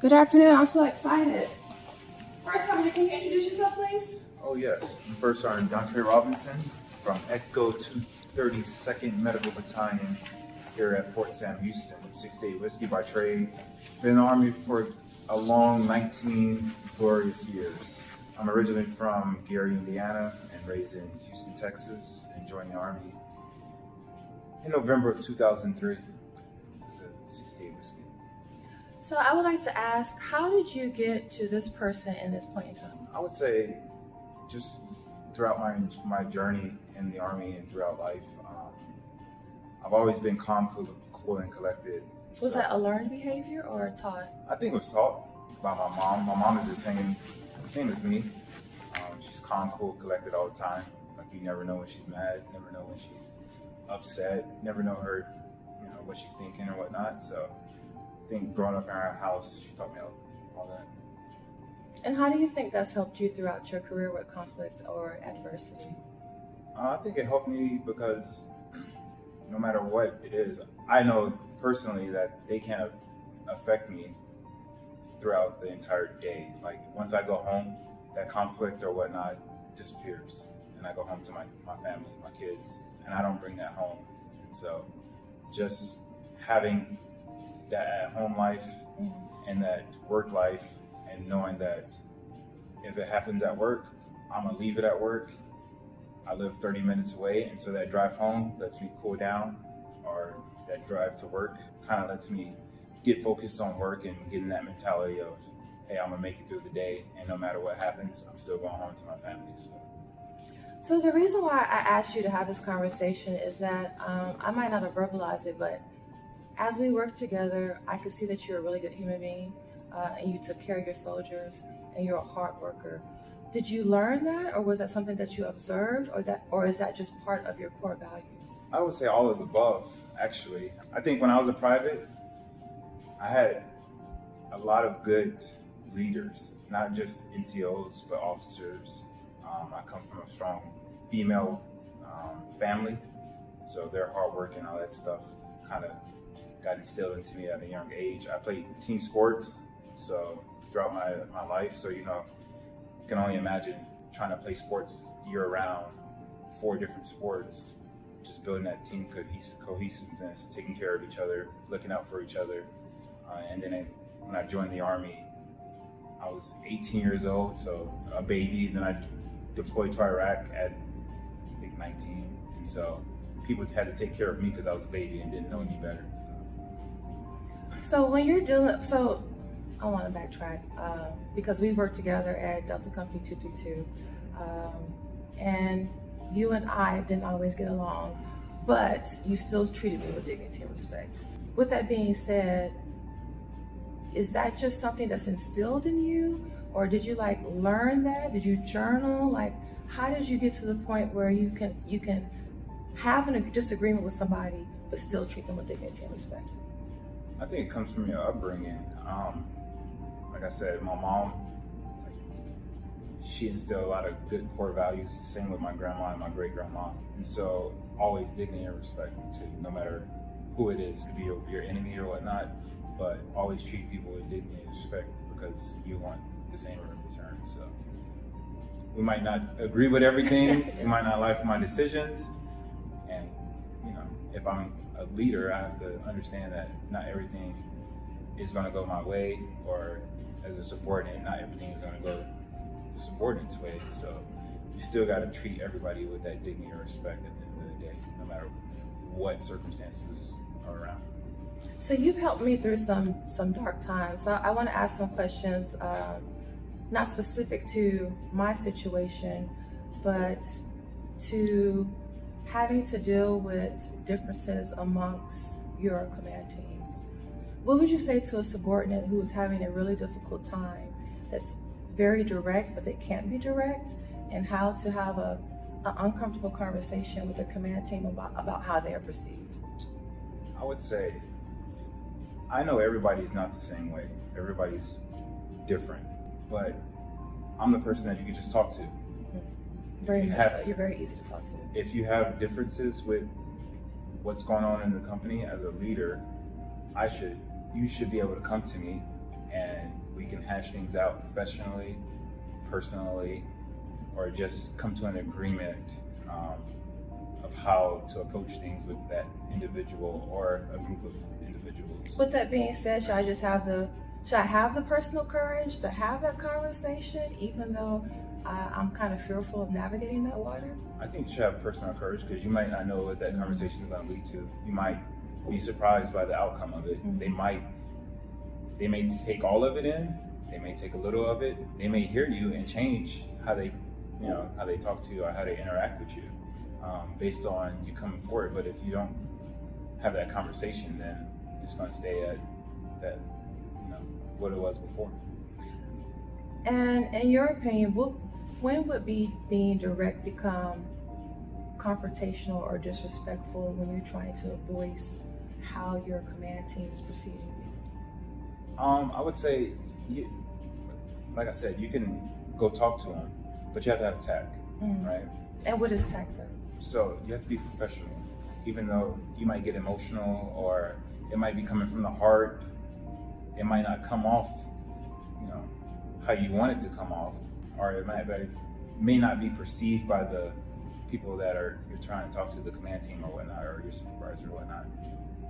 Good afternoon. I'm so excited. First Sergeant, can you introduce yourself, please? Oh yes, I'm First Sergeant Dontre Robinson from Echo 232nd Medical Battalion here at Fort Sam Houston, 6'8" Whiskey by trade. Been in the Army for a long 19 glorious years. I'm originally from Gary, Indiana, and raised in Houston, Texas, and joined the Army in November of 2003 as a 6'8" Whiskey. So I would like to ask, how did you get to this person in this point in time? I would say just throughout my journey in the Army and throughout life, I've always been calm, cool, and collected. Was that a learned behavior or taught? I think it was taught by my mom. My mom is the same as me. She's calm, cool, collected all the time. Like you never know when she's mad, never know when she's upset, never know her, what she's thinking or whatnot. So I think growing up in our house, she taught me all that. And how do you think that's helped you throughout your career with conflict or adversity? I think it helped me because no matter what it is, I know personally that they can't affect me throughout the entire day. Like once I go home, that conflict or whatnot disappears. And I go home to my family, my kids, and I don't bring that home. And so just having that at-home life and that work life and knowing that if it happens at work, I'm gonna leave it at work. I live 30 minutes away, and so that drive home lets me cool down, or that drive to work kind of lets me get focused on work and get in that mentality of, hey, I'm gonna make it through the day, and no matter what happens, I'm still going home to my family. So the reason why I asked you to have this conversation is that I might not have verbalized it, but as we work together, I could see that you're a really good human being, and you took care of your soldiers, and you're a hard worker. Did you learn that, or was that something that you observed, or is that just part of your core values? I would say all of the above, actually. I think when I was a private, I had a lot of good leaders, not just NCOs, but officers. I come from a strong female family, so their hard work and all that stuff kind of got instilled into me at a young age. I played team sports, so throughout my life, so you can only imagine trying to play sports year-round, 4 different sports, just building that team cohesiveness, taking care of each other, looking out for each other. And then when I joined the Army, I was 18 years old, so a baby. Then I deployed to Iraq at, I think, 19. And so people had to take care of me because I was a baby and didn't know any better. So when you're I want to backtrack because we worked together at Delta Company 232, and you and I didn't always get along, but you still treated me with dignity and respect. With that being said, is that just something that's instilled in you, or did you learn that? Did you journal? How did you get to the point where you can have a disagreement with somebody but still treat them with dignity and respect? I think it comes from your upbringing. Like I said, my mom, she instilled a lot of good core values. Same with my grandma and my great grandma. And so always dignity and respect to no matter who it is, it could be your enemy or whatnot, but always treat people with dignity and respect because you want the same in return. So we might not agree with everything, you might not like my decisions, and if I'm a leader, I have to understand that not everything is going to go my way, or as a subordinate, not everything is going to go the subordinate's way. So you still got to treat everybody with that dignity and respect at the end of the day, no matter what circumstances are around. So you've helped me through some dark times. So I want to ask some questions, not specific to my situation, but to having to deal with differences amongst your command teams. What would you say to a subordinate who is having a really difficult time, that's very direct, but they can't be direct, and how to have an uncomfortable conversation with their command team about how they are perceived? I would say, I know everybody's not the same way. Everybody's different, but I'm the person that you can just talk to. You're very easy to talk to. If you have differences with what's going on in the company as a leader, you should be able to come to me and we can hash things out professionally, personally, or just come to an agreement of how to approach things with that individual or a group of individuals. With that being said, should I have the personal courage to have that conversation, even though I'm kind of fearful of navigating that water? I think you should have personal courage because you might not know what that conversation is going to lead to. You might be surprised by the outcome of it. Mm-hmm. They may take all of it in. They may take a little of it. They may hear you and change how they talk to you or how they interact with you based on you coming forward. But if you don't have that conversation, then it's going to stay at that, what it was before. And in your opinion, when would being direct become confrontational or disrespectful when you're trying to voice how your command team is perceiving you? I would say, like I said, you can go talk to them, but you have to have tact, right? And what is tact though? So you have to be professional, even though you might get emotional or it might be coming from the heart. It might not come off, how you want it to come off, or it may not be perceived by the people that you're trying to talk to, the command team or whatnot, or your supervisor or whatnot.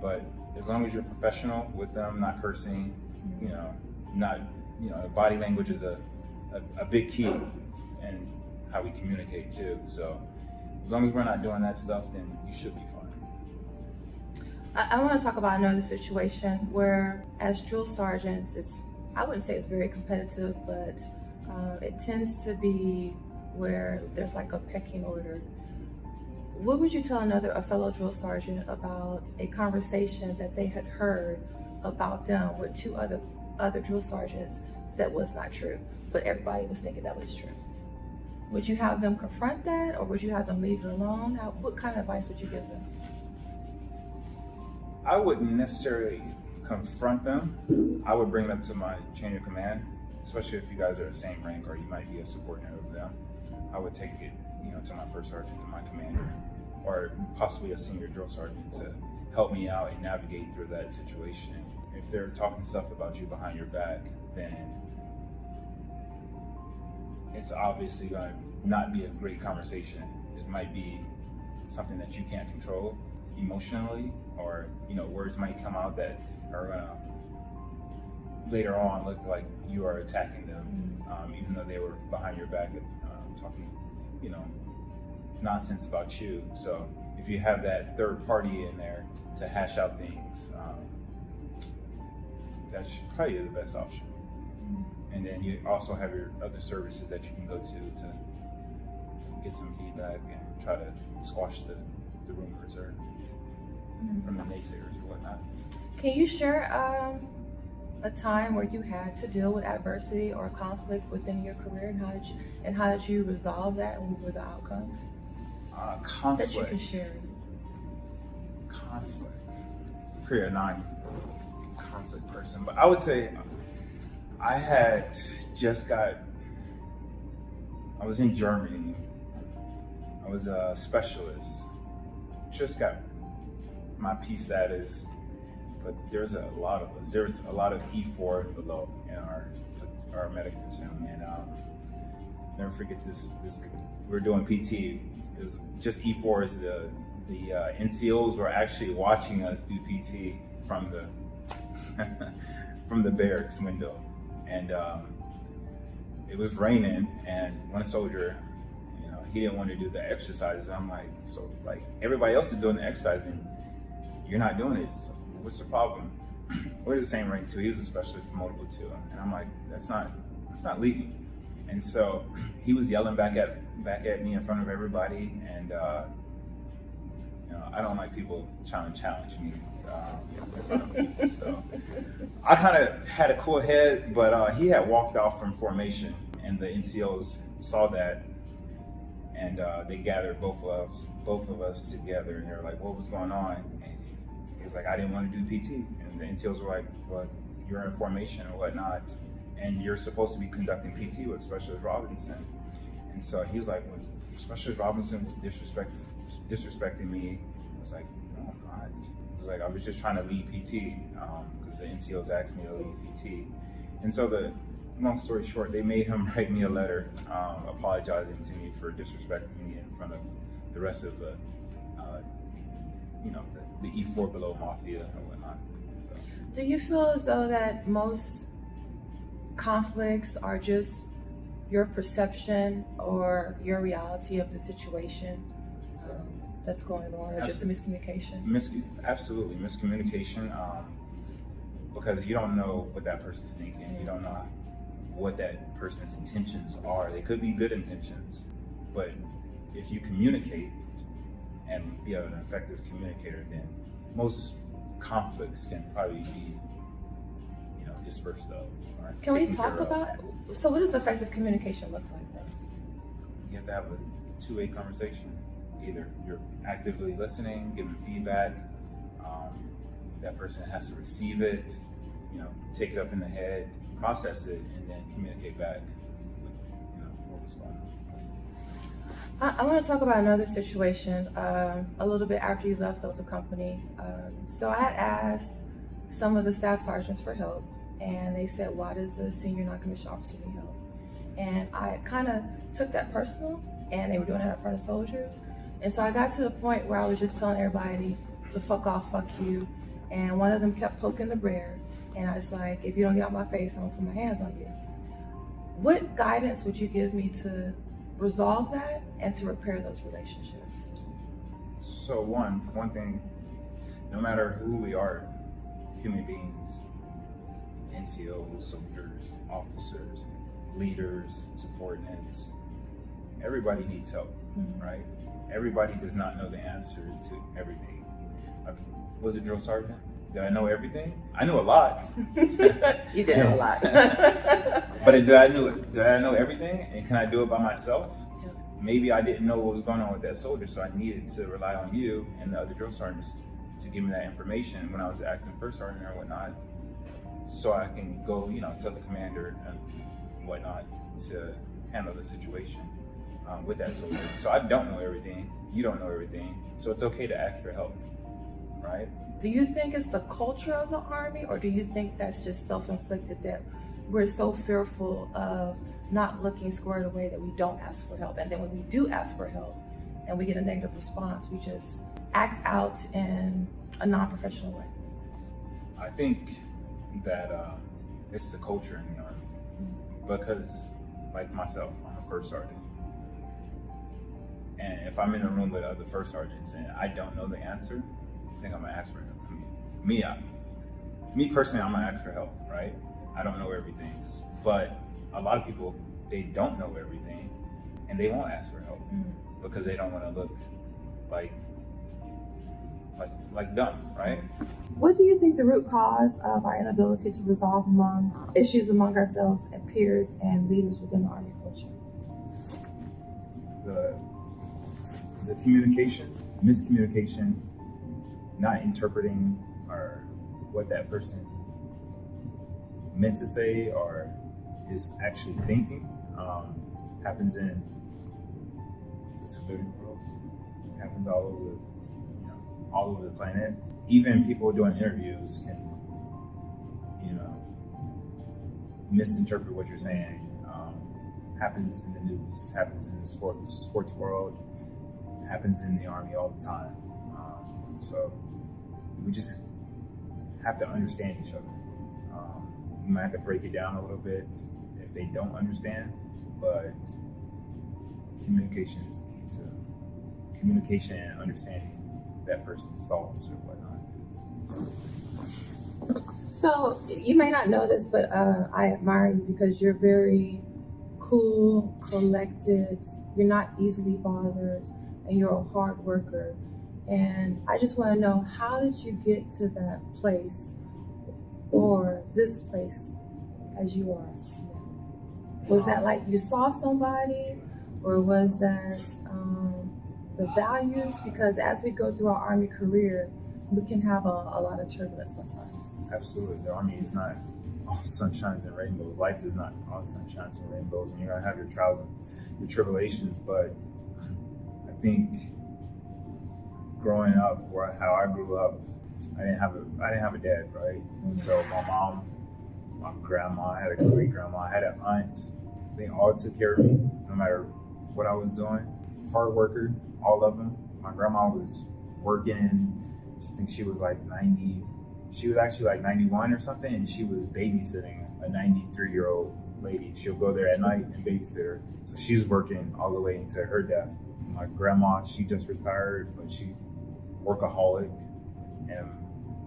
But as long as you're professional with them, not cursing, body language is a big key in how we communicate too. So as long as we're not doing that stuff, then you should be fine. I want to talk about another situation where, as drill sergeants, I wouldn't say it's very competitive, but it tends to be where there's like a pecking order. What would you tell a fellow drill sergeant about a conversation that they had heard about them with two other drill sergeants that was not true, but everybody was thinking that was true? Would you have them confront that, or would you have them leave it alone? What kind of advice would you give them? I wouldn't necessarily confront them. I would bring them to my chain of command, especially if you guys are the same rank or you might be a subordinate of them. I would take it, to my first sergeant and my commander, or possibly a senior drill sergeant to help me out and navigate through that situation. If they're talking stuff about you behind your back, then it's obviously going to not be a great conversation. It might be something that you can't control emotionally, or words might come out that are going to later on look like you are attacking them, even though they were behind your back talking nonsense about you. So if you have that third party in there to hash out things, that's probably the best option. And then you also have your other services that you can go to get some feedback and try to squash the rumors or from the naysayers or whatnot. Can you share a time where you had to deal with adversity or conflict within your career, and how did you resolve that, and what were the outcomes? Conflict. That you can share. Conflict. Pretty a non-conflict person, but I would say I was in Germany. I was a specialist. Just got my P status, but there's a lot of us. There's a lot of E4 and below in our medical platoon, and never forget this. We're doing PT. It was just E4s. The NCOs were actually watching us do PT from the from the barracks window, and it was raining, and one soldier, he didn't want to do the exercises. I'm like, so like everybody else is doing the exercise and you're not doing it. So what's the problem? We're the same rank too. He was a specialist promoted too, and I'm like, that's not legal. And so he was yelling back at me in front of everybody, and I don't like people trying to challenge me in front of people. So I kind of had a cool head, but he had walked off from formation, and the NCOs saw that, and they gathered both of us together, and they were like, "What was going on?" And he was like, "I didn't want to do PT," and the NCOs were like, "Well, you're in formation or whatnot, and you're supposed to be conducting PT with Specialist Robinson." And so he was like, "Well, Specialist Robinson was disrespecting me." I was like, "No, I'm not." I was like, "I was just trying to lead PT because the NCOs asked me to lead PT." And so the long story short, they made him write me a letter apologizing to me for disrespecting me in front of the rest of the, the E4 Below Mafia and whatnot. So. Do you feel as though that most conflicts are just your perception or your reality of the situation that's going on, or just a miscommunication? Absolutely, miscommunication. Because you don't know what that person's thinking. You don't know what that person's intentions are. They could be good intentions, but if you communicate and be an effective communicator, then most conflicts can probably be, dispersed of. Can we talk about, so what does effective communication look like then? You have to have a two-way conversation. Either you're actively listening, giving feedback, that person has to receive it, take it up in the head, process it, and then communicate back what was going on. I want to talk about another situation a little bit after you left the company. So I had asked some of the staff sergeants for help, and they said, why does the senior non-commissioned officer need help? And I kind of took that personal, and they were doing that in front of soldiers. And so I got to the point where I was just telling everybody to fuck off, fuck you. And one of them kept poking the bear. And I was like, if you don't get out my face, I'm gonna put my hands on you. What guidance would you give me to resolve that and to repair those relationships? So one thing, no matter who we are, human beings, NCOs, soldiers, officers, leaders, subordinates, everybody needs help, right? Everybody does not know the answer to everything. I was a drill sergeant. Did I know everything? I knew a lot. You did know a lot. But did I know everything? And can I do it by myself? Yeah. Maybe I didn't know what was going on with that soldier, so I needed to rely on you and the other drill sergeants to give me that information when I was acting first sergeant or whatnot, so I can go, tell the commander and whatnot to handle the situation with that soldier. So I don't know everything. You don't know everything. So it's okay to ask for help, right? Do you think it's the culture of the Army, or do you think that's just self-inflicted, that we're so fearful of not looking squared away that we don't ask for help? And then when we do ask for help and we get a negative response, we just act out in a non-professional way? I think that it's the culture in the Army. Because, like myself, I'm a first sergeant. And if I'm in a room with other first sergeants and I don't know the answer, I think I'm gonna ask for help. Me personally, I'm gonna ask for help, right? I don't know everything, but a lot of people, they don't know everything, and they won't ask for help because they don't want to look like dumb, right? What do you think the root cause of our inability to resolve issues among ourselves and peers and leaders within the Army culture? The communication, miscommunication, not interpreting or what that person meant to say or is actually thinking, happens in the civilian world. It happens all over the planet. Even people doing interviews can, misinterpret what you're saying. Happens in the news, happens in the sports world, happens in the Army all the time. So we just have to understand each other. We might have to break it down a little bit if they don't understand, but communication is the key to communication and understanding that person's thoughts or whatnot. So you may not know this, but I admire you because you're very cool, collected, you're not easily bothered, and you're a hard worker. And I just want to know, how did you get to that place, or this place as you are now? Was that like you saw somebody, or was that the values? Because as we go through our Army career, we can have a lot of turbulence sometimes. Absolutely. The Army is not all sunshines and rainbows. Life is not all sunshines and rainbows, and you're going to have your trials and your tribulations. But I think growing up, or how I grew up, I didn't have a dad, right? And so my mom my grandma, I had a great grandma, I had an aunt. They all took care of me, no matter what I was doing. Hard worker, all of them. My grandma was working. I think she was like 90. She was actually like 91 or something, and she was babysitting a 93-year-old lady. She'll go there at night and babysit her. So she's working all the way into her death. My grandma, she just retired, but she workaholic, and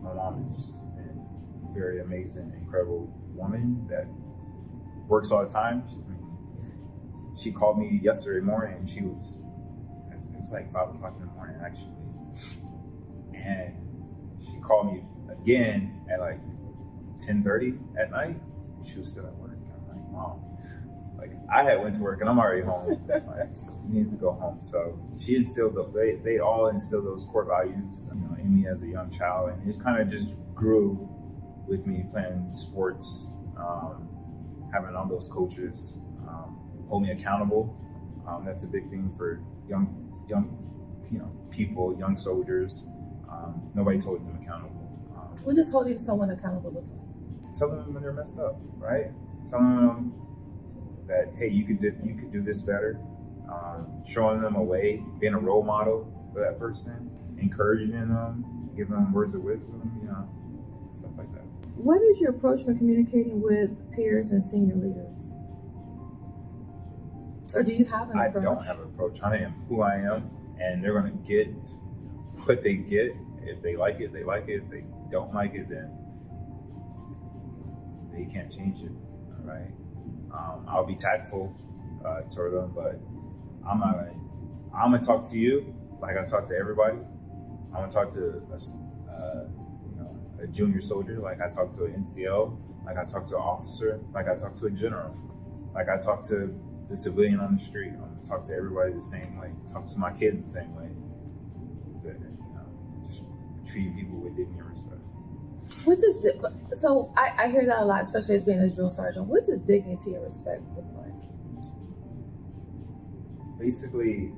my mom is a very amazing, incredible woman that works all the time. She called me yesterday morning, and it was like 5 o'clock in the morning actually, and she called me again at like 10:30 at night. She was still at work. I'm like, Mom, like I had went to work and I'm already home. Like, you need to go home. So she instilled they all instilled those core values, in me as a young child, and it kind of just grew with me playing sports, having all those coaches hold me accountable. That's a big thing for young people, young soldiers. Nobody's holding them accountable. What does holding someone accountable look like? Telling them when they're messed up, right? Telling them that, hey, you could do this better. Showing them a way, being a role model for that person, encouraging them, giving them words of wisdom, stuff like that. What is your approach when communicating with peers and senior leaders? Or do you have an approach? I don't have an approach. I am who I am, and they're going to get what they get. If they like it, they like it. If they don't like it, then they can't change it, right? I'll be tactful toward them, but I'm gonna talk to you like I talk to everybody. I'm gonna talk to a junior soldier like I talk to an NCO, like I talk to an officer, like I talk to a general, like I talk to the civilian on the street. I'm gonna talk to everybody the same way. Talk to my kids the same way. Just treat people with dignity and respect. So I hear that a lot, especially as being a drill sergeant. What does dignity and respect look like? Basically,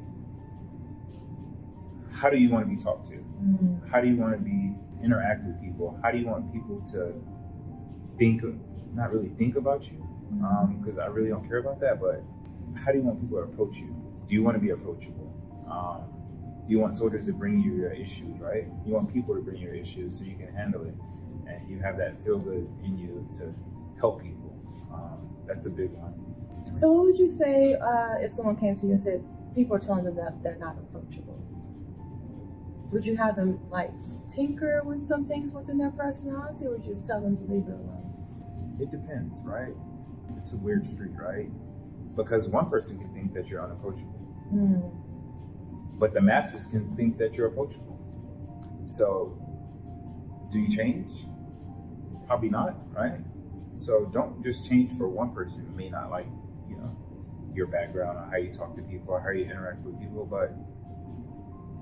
how do you want to be talked to? Mm-hmm. How do you want to interact with people? How do you want people to not really think about you? Because I really don't care about that, but how do you want people to approach you? Do you want to be approachable? Do you want soldiers to bring you your issues, right? You want people to bring your issues so you can handle it, and you have that feel good in you to help people. That's a big one. So what would you say if someone came to you and said, people are telling them that they're not approachable? Would you have them like tinker with some things within their personality, or just tell them to leave it alone? It depends, right? It's a weird street, right? Because one person can think that you're unapproachable. But the masses can think that you're approachable. So, do you change? Probably not, right? So don't just change for one person who may not like, your background or how you talk to people or how you interact with people, but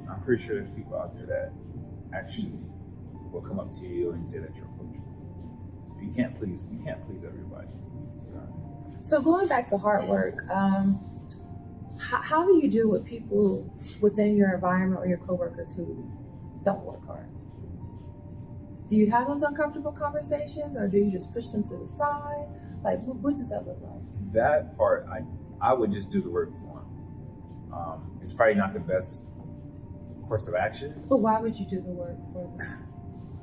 I'm pretty sure there's people out there that actually will come up to you and say that you're approachable. So you can't please everybody. So going back to hard work, how do you deal with people within your environment or your coworkers who don't work hard? Do you have those uncomfortable conversations, or do you just push them to the side? Like, what does that look like? That part, I would just do the work for them. It's probably not the best course of action. But why would you do the work for them?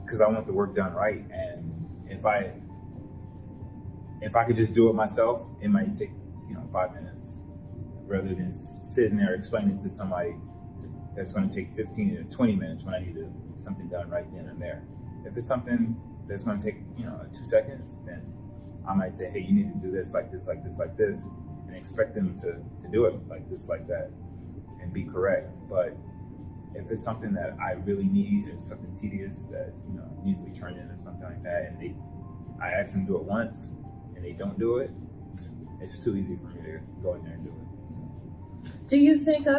Because I want the work done right, and if I could just do it myself, it might take 5 minutes, rather than sitting there explaining to somebody that's going to take 15 to 20 minutes when I need something done right then and there. If it's something that's going to take 2 seconds, then I might say, hey, you need to do this, like this, like this, like this, and expect them to do it like this, like that, and be correct. But if it's something that I really need, it's something tedious that needs to be turned in or something like that, and I ask them to do it once and they don't do it, it's too easy for me to go in there and do it. So. Do you think in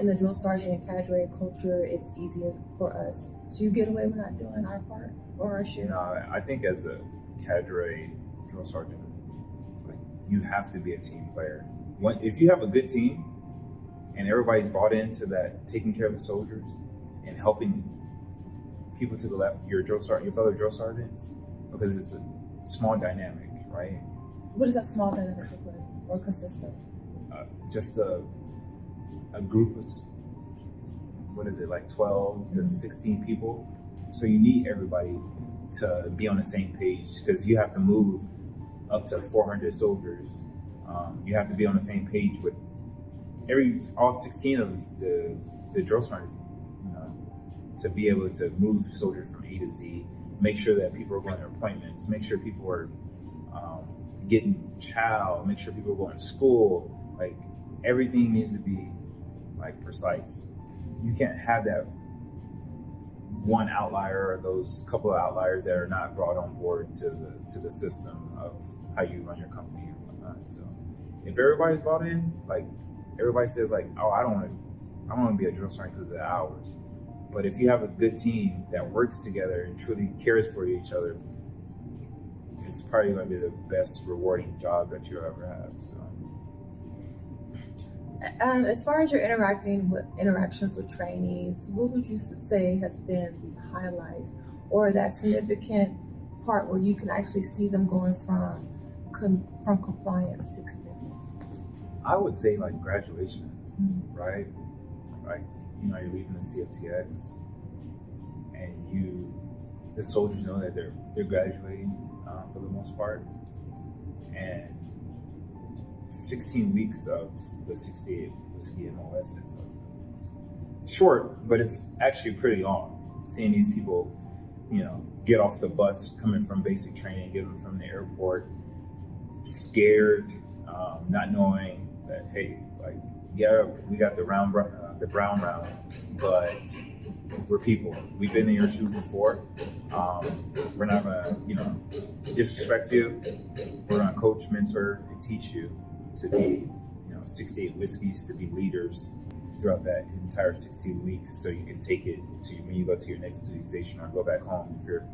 the drill sergeant and cadre culture, it's easier for us to get away with not doing our part or our share? No, I think as a cadre drill sergeant, you have to be a team player. If you have a good team and everybody's bought into that, taking care of the soldiers and helping people to the left, your fellow drill sergeants, because it's small dynamic, right? What does that small dynamic look like or consist of? Just a group of, what is it, like 12 to 16 people. So you need everybody to be on the same page because you have to move up to 400 soldiers. You have to be on the same page with all 16 of the drill sergeants, to be able to move soldiers from A to Z, make sure that people are going to appointments, make sure people are getting chow, make sure people are going to school. Like, everything needs to be like precise. You can't have that one outlier or those couple of outliers that are not brought on board to the system of how you run your company and whatnot. So if everybody's bought in, like everybody says like, oh, I don't want to be a drill sergeant because of the hours. But if you have a good team that works together and truly cares for each other, it's probably going to be the best rewarding job that you'll ever have. So. As far as your interactions with trainees, what would you say has been the highlight or that significant part where you can actually see them going from compliance to commitment? I would say like graduation, right? Like, you're leaving the CFTX, and the soldiers know that they're graduating for the most part, and 16 weeks of the 68 Whiskey MOS is short, but it's actually pretty long. Seeing these people, get off the bus coming from basic training, get them from the airport, scared, not knowing that, hey, like, yeah, we got the brown round, but we're people. We've been in your shoes before. We're not gonna, disrespect you. We're gonna coach, mentor, and teach you to be, 68 whiskeys, to be leaders throughout that entire 16 weeks, so you can take it to when you go to your next duty station or go back home if you're,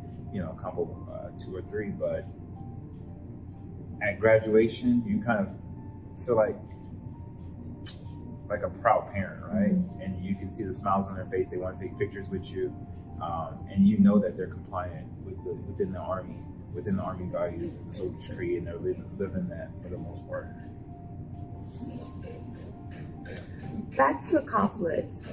combo 2 or 3. But at graduation, you kind of feel like a proud parent, right? And you can see the smiles on their face. They want to take pictures with you, and you know that they're compliant within the Army values of the Soldier's Creed, and they're living that for the most part. Back to conflict.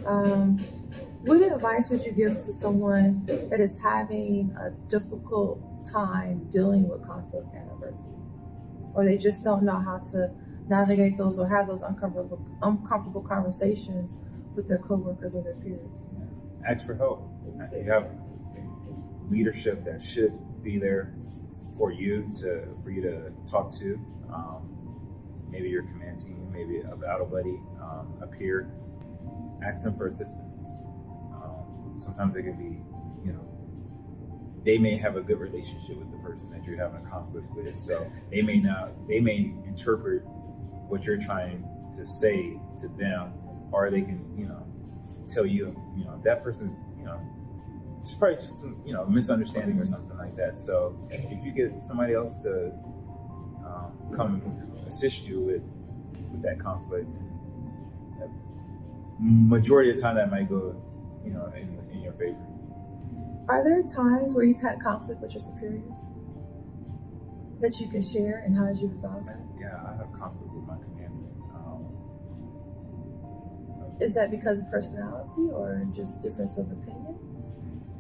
What advice would you give to someone that is having a difficult time dealing with conflict at adversity, or they just don't know how to navigate those or have those uncomfortable conversations with their coworkers or their peers? Ask for help. You have leadership that should be there for you to talk to. Maybe your command team, maybe a battle buddy, a peer. Ask them for assistance. Sometimes it can be, they may have a good relationship with the person that you're having a conflict with, so they may interpret what you're trying to say to them, or they can, tell you, that person, it's probably just some, misunderstanding or something like that. So if you get somebody else to come assist you with that conflict, majority of the time that might go, in your favor. Are there times where you've had conflict with your superiors that you can share, and how did you resolve that? Yeah, I have conflict with my commander. Is that because of personality or just difference of opinion?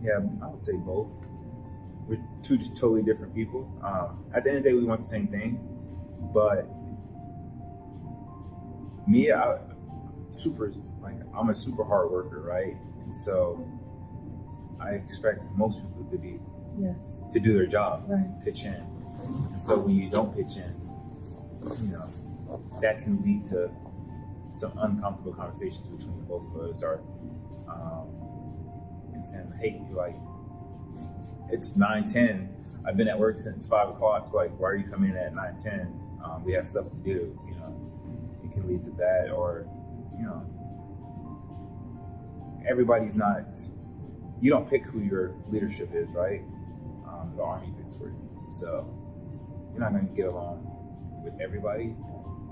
Yeah, I would say both. We're two totally different people. At the end of the day, we want the same thing, but me, I'm a super hard worker, right? And so I expect most people to do their job, right, pitch in. And so when you don't pitch in, that can lead to some uncomfortable conversations between the both of us, or and saying, hey, like, it's 9:10. I've been at work since 5 o'clock. Like, why are you coming in at 9:10? We have stuff to do. It can lead to that, or everybody's not. You don't pick who your leadership is, right? The Army picks for you. So you're not going to get along with everybody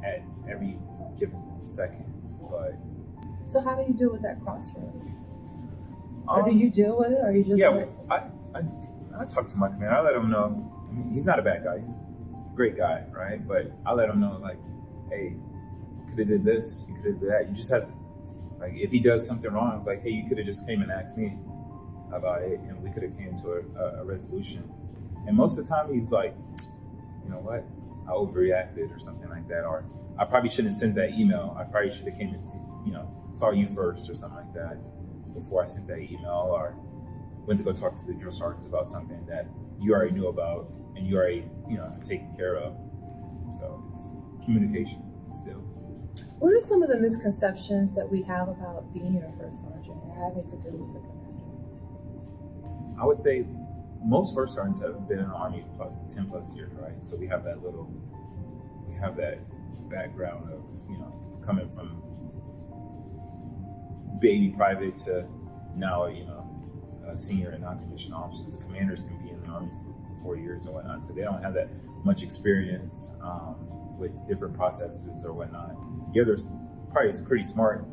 at every given second. But so how do you deal with that crossroad? Or do you deal with it, or you just I talk to my commander. I let him know, I mean, he's not a bad guy. He's a great guy, right? But I let him know, like, hey, could have did this, you could have did that. You just have, like, if he does something wrong, it's like, hey, you could have just came and asked me about it, and we could have came to a resolution. And most of the time, he's like, you know what, I overreacted or something like that, or I probably shouldn't send that email. I probably should have came and saw you first or something like that before I sent that email, or went to go talk to the drill sergeants about something that you already knew about and you already, have taken care of. So it's communication still. What are some of the misconceptions that we have about being a first sergeant and having to deal with the commander? I would say most first sergeants have been in the Army 10 plus years, right? So we have that background of, coming from baby private to now, senior and non-commissioned officers. The commanders can be in the Army for 4 years or whatnot, so they don't have that much experience with different processes or whatnot. Yeah, there's probably pretty smart,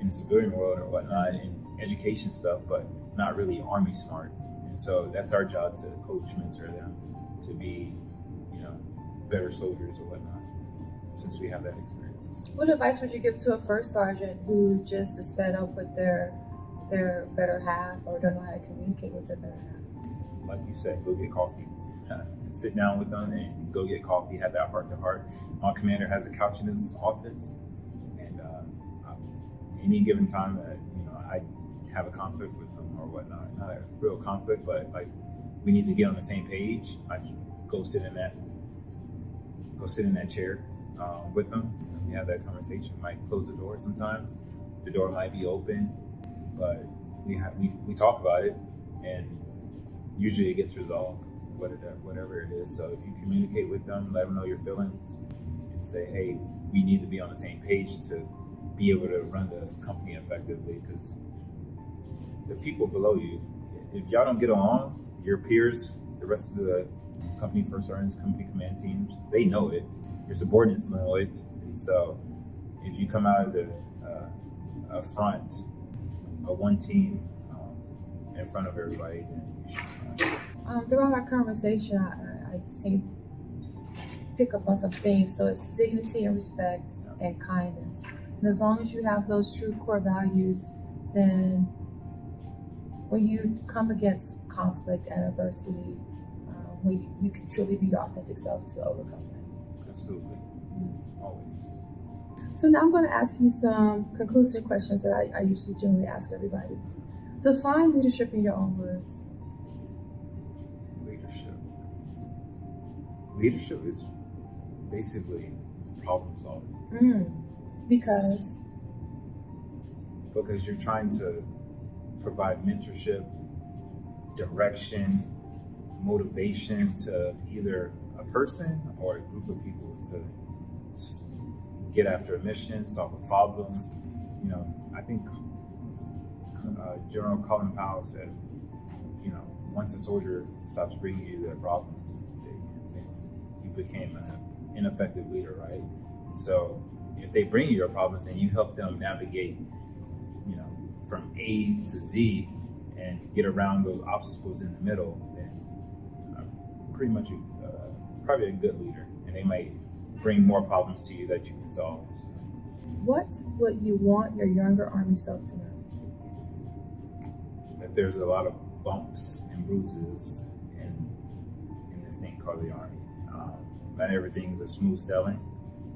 in the civilian world or whatnot, in education stuff, but not really Army smart. And so that's our job to coach, mentor them to be, better soldiers or whatnot, since we have that experience. What advice would you give to a first sergeant who just is fed up with their better half or don't know how to communicate with their better half? Like you said, go get coffee. And sit down with them and go get coffee, have that heart to heart. My commander has a couch in his office, and any given time that I have a conflict with them or whatnot, not a real conflict, but like we need to get on the same page, I go sit in that chair with them, and we have that conversation. Might close the door sometimes. The door might be open, but we talk about it, and usually it gets resolved, whatever it is. So if you communicate with them, let them know your feelings, and say, hey, we need to be on the same page to be able to run the company effectively, because the people below you, if y'all don't get along, your peers, the rest of the company first sergeants, company command teams, they know it. Your subordinates know it. And so if you come out as a front, a one team in front of everybody, then you should be fine. Throughout our conversation, I seem pick up on some themes. So it's dignity and respect and kindness. And as long as you have those true core values, then when you come against conflict and adversity, you can truly be your authentic self to overcome that. Absolutely. Always. So now I'm going to ask you some conclusive questions that I usually generally ask everybody. Define leadership in your own words. Leadership is basically problem solving. Because you're trying to provide mentorship, direction, motivation to either a person or a group of people to get after a mission, solve a problem. I think General Colin Powell said, once a soldier stops bringing you their problems, then you became an ineffective leader, right? So if they bring you your problems and you help them navigate, from A to Z and get around those obstacles in the middle, then pretty much probably a good leader, and they might bring more problems to you that you can solve. So. What would you want your younger Army self to know? That there's a lot of bumps and bruises in this thing called the Army. Not everything's a smooth sailing.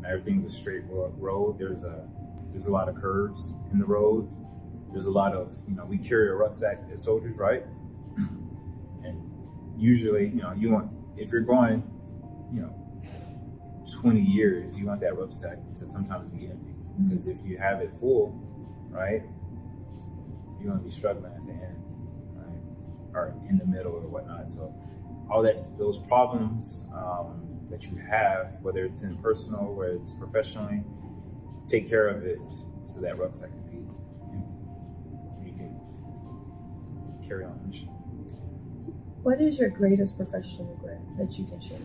Not everything's a straight road. There's a lot of curves in the road. There's a lot of, we carry a rucksack as soldiers, right? And usually, you want, if you're going, 20 years, you want that rucksack to sometimes be empty. Because if you have it full, right, you're going to be struggling at the end, right? Or in the middle or whatnot. So all those problems that you have, whether it's in personal, whether it's professionally, take care of it so that rucksack can be empty. You can carry on the mission. What is your greatest professional regret that you can share?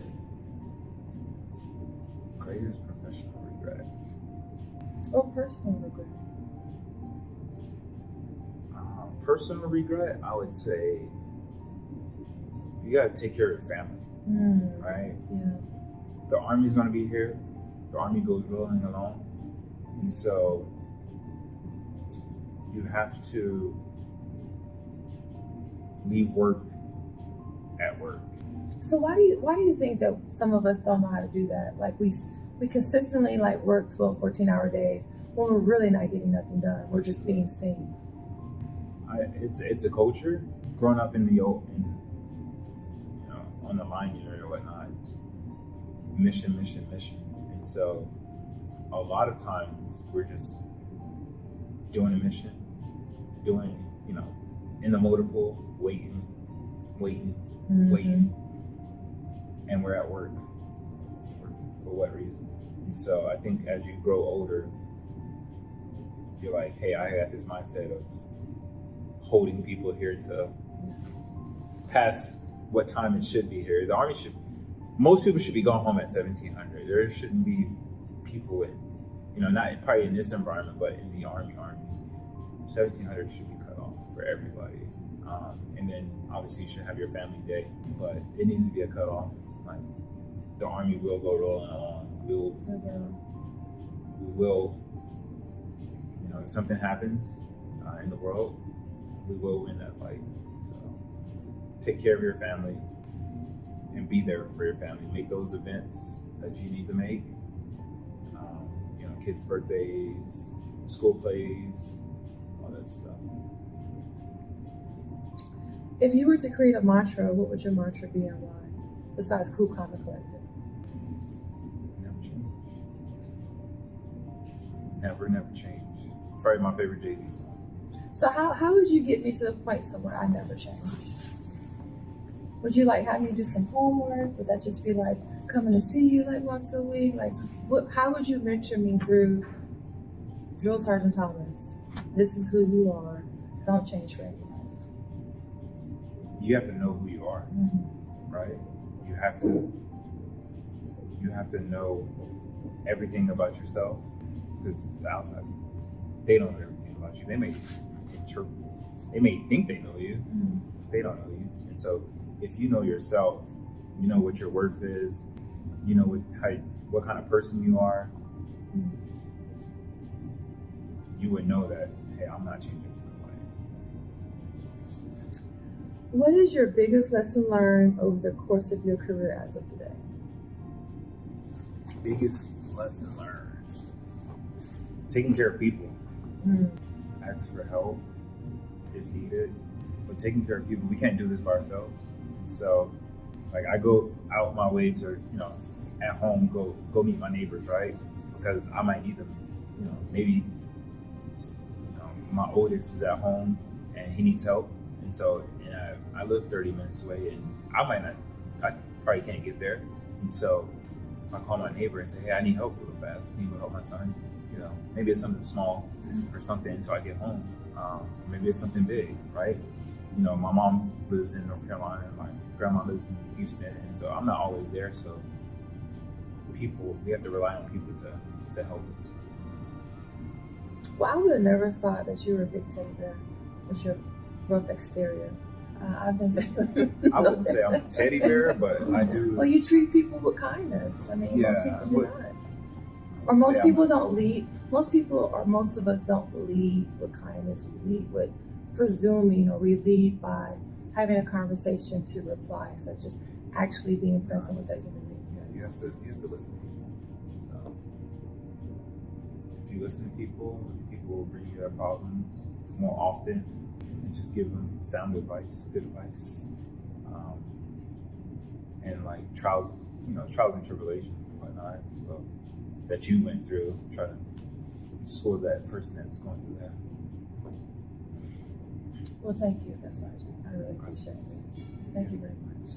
Greatest professional regret? Or personal regret? Personal regret, I would say you gotta take care of your family, right? Yeah. The Army's gonna be here. The Army goes rolling along, and so you have to leave work at work. So why do you think that some of us don't know how to do that? Like we consistently like work 12, 14-hour days when we're really not getting nothing done. We're just being seen. It's a culture. Growing up in the old, on the line unit or whatnot, mission. And so a lot of times we're just doing a mission, in the motor pool, waiting, and we're at work for what reason? And so I think as you grow older, you're like, hey, I got this mindset of holding people here to past what time it should be here. The Army most people should be going home at 1700. There shouldn't be people not probably in this environment, but in the Army, 1700 should be cut off for everybody. And then obviously you should have your family day, but it needs to be a cutoff. Like the Army will go rolling along. We will, if something happens in the world, we will win that fight. So take care of your family and be there for your family. Make those events that you need to make. Kids' birthdays, school plays, all that stuff. If you were to create a mantra, what would your mantra be and why? Besides cool, calm, and collected. Never change. Never change. Probably my favorite Jay-Z song. So how would you get me to the point somewhere I never change? Would you have me do some homework? Would that just be like coming to see you once a week? How would you mentor me through Drill Sergeant Thomas? This is who you are. Don't change for anyone. You have to know who you are, right? You have to know everything about yourself, because the outside, they don't know everything about you. They may think they know you, they don't know you. And so if you know yourself, you know what your worth is, you know what kind of person you are, you would know that, hey, I'm not changing for nobody. What is your biggest lesson learned over the course of your career as of today? Biggest lesson learned: taking care of people. Ask for help if needed, but taking care of people. We can't do this by ourselves. So, I go out my way to, at home, go meet my neighbors, right? Because I might need them. Maybe, my oldest is at home and he needs help, and so I live 30 minutes away, and I probably can't get there, and so if I call my neighbor and say, hey, I need help real fast, can you help my son? Maybe it's something small or something until I get home. Maybe it's something big, right? My mom lives in North Carolina and my grandma lives in Houston, and so I'm not always there. So we have to rely on people to help us. Well, I would have never thought that you were a big teddy bear with your rough exterior. I wouldn't say I'm a teddy bear, but I do. Well, you treat people with kindness. Most people do not. Or most people don't lead. Most people, or most of us, don't lead with kindness. We lead with presuming, or we lead by having a conversation to reply, instead of just actually being present with that human being. Yeah, you have to listen to people. So if you listen to people, people will bring you their problems more often, and just give them sound advice, good advice, and trials and tribulations and whatnot. So that you went through, try to school that person that's going through that. Well, thank you, Sergeant. I really appreciate it. Thank you very much.